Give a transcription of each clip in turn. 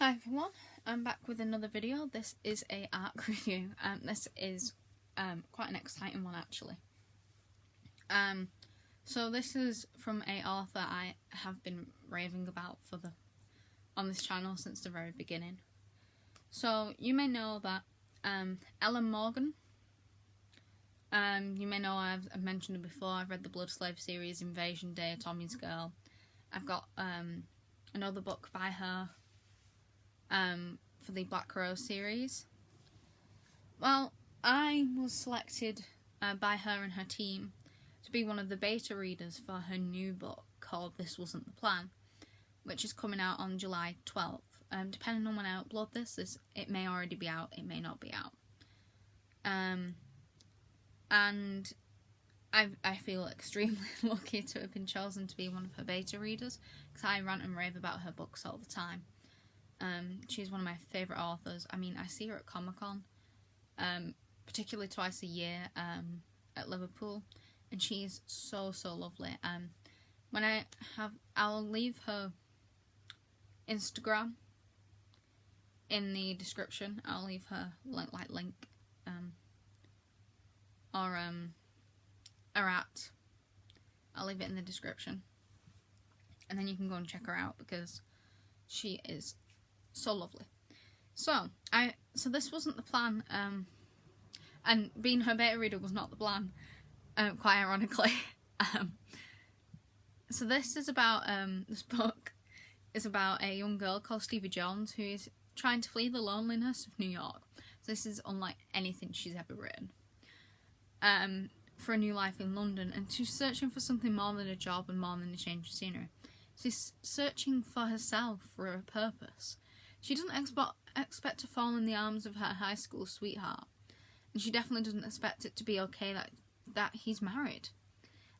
Hi everyone, I'm back with another video. This is a ARC review. This is quite an exciting one actually. So this is from a author I have been raving about on this channel since the very beginning. So you may know that Ellen Morgan. You may know I've mentioned her before. I've read the Blood Slave series, Invasion Day, Tommy's Girl. I've got another book by her for the Black Rose series. Well, I was selected by her and her team to be one of the beta readers for her new book called This Wasn't the Plan, which is coming out on July 12th. Depending on when I upload this, it may already be out, it may not be out. And I feel extremely lucky to have been chosen to be one of her beta readers, because I rant and rave about her books all the time. She's one of my favourite authors. I mean, I see her at Comic-Con, particularly twice a year at Liverpool, and she's so lovely. I'll leave her Instagram in the description. I'll leave her link, I'll leave it in the description, and then you can go and check her out because she is so lovely. So this wasn't the plan, and being her beta reader was not the plan, quite ironically. So this is about this book is about a young girl called Stevie Jones who is trying to flee the loneliness of New York. So this is unlike anything she's ever written. For a new life in London, and she's searching for something more than a job and more than a change of scenery. She's searching for herself, for a purpose. She doesn't expect to fall in the arms of her high school sweetheart, and she definitely doesn't expect it to be okay that he's married.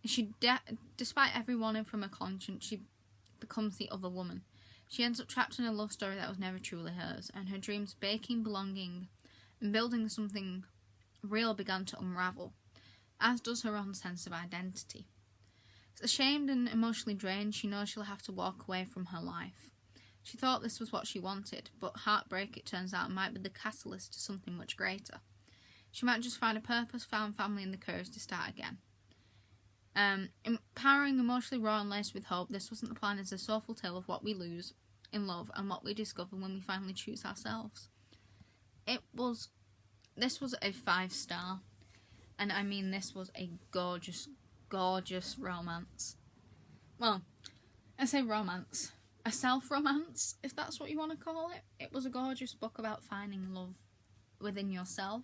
And despite every warning from her conscience, she becomes the other woman. She ends up trapped in a love story that was never truly hers, and her dreams of baking, belonging, and building something real began to unravel, as does her own sense of identity. Ashamed and emotionally drained, she knows she'll have to walk away from her life. She thought this was what she wanted, but heartbreak, it turns out, might be the catalyst to something much greater. She might just find a purpose, found family, and the courage to start again. Empowering, emotionally raw and laced with hope, This Wasn't the Plan is a soulful tale of what we lose in love and what we discover when we finally choose ourselves. This was a 5-star, and I mean this was a gorgeous romance. Well, I say romance. A self-romance, if that's what you want to call it. It was a gorgeous book about finding love within yourself.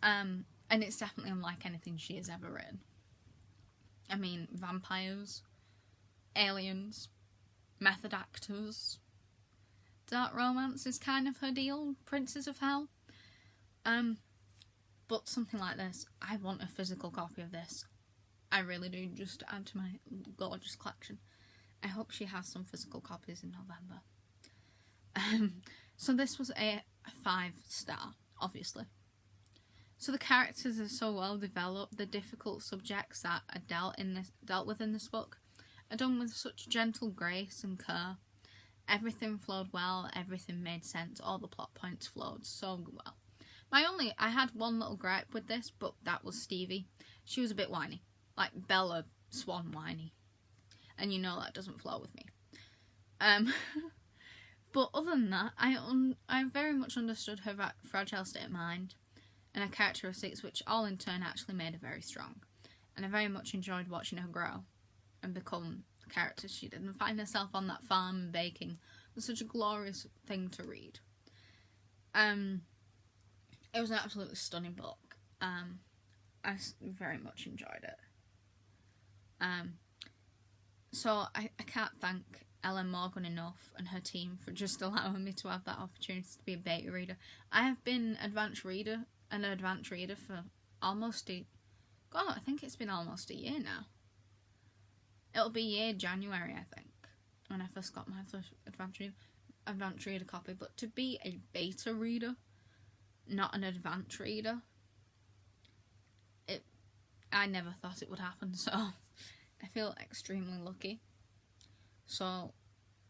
And it's definitely unlike anything she has ever written. I mean, vampires, aliens, method actors. Dark romance is kind of her deal. Princes of Hell. But something like this, I want a physical copy of this. I really do, just to add to my gorgeous collection. I hope she has some physical copies in November. So this was a 5-star, obviously. So the characters are so well developed. The difficult subjects that are dealt with in this book are done with such gentle grace and care. Everything flowed well. Everything made sense. All the plot points flowed so well. I had one little gripe with this, but that was Stevie. She was a bit whiny, like Bella Swan whiny. And you know that doesn't flow with me. But other than that, I very much understood her fragile state of mind and her characteristics, which all in turn actually made her very strong. And I very much enjoyed watching her grow and become the character she did, and find herself on that farm and baking was such a glorious thing to read. It was an absolutely stunning book. I very much enjoyed it. So I can't thank Ellen Morgan enough and her team for just allowing me to have that opportunity to be a beta reader. I have been an advanced reader for I think it's been almost a year now. It'll be year January, I think, when I first got my first advanced reader copy. But to be a beta reader, not an advanced reader, I never thought it would happen, so I feel extremely lucky. So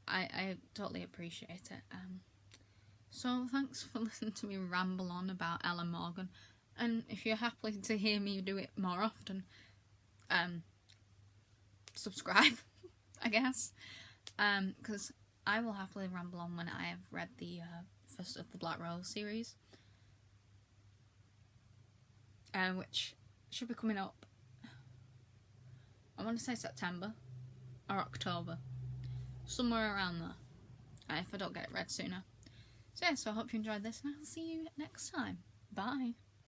I totally appreciate it. So thanks for listening to me ramble on about Ellen Morgan, and if you're happy to hear me do it more often, subscribe, I guess, because I will happily ramble on when I have read the first of the Black Rose series, which should be coming up, I want to say September or October, somewhere around there, if I don't get it read sooner. So yeah, so I hope you enjoyed this, and I'll see you next time. Bye.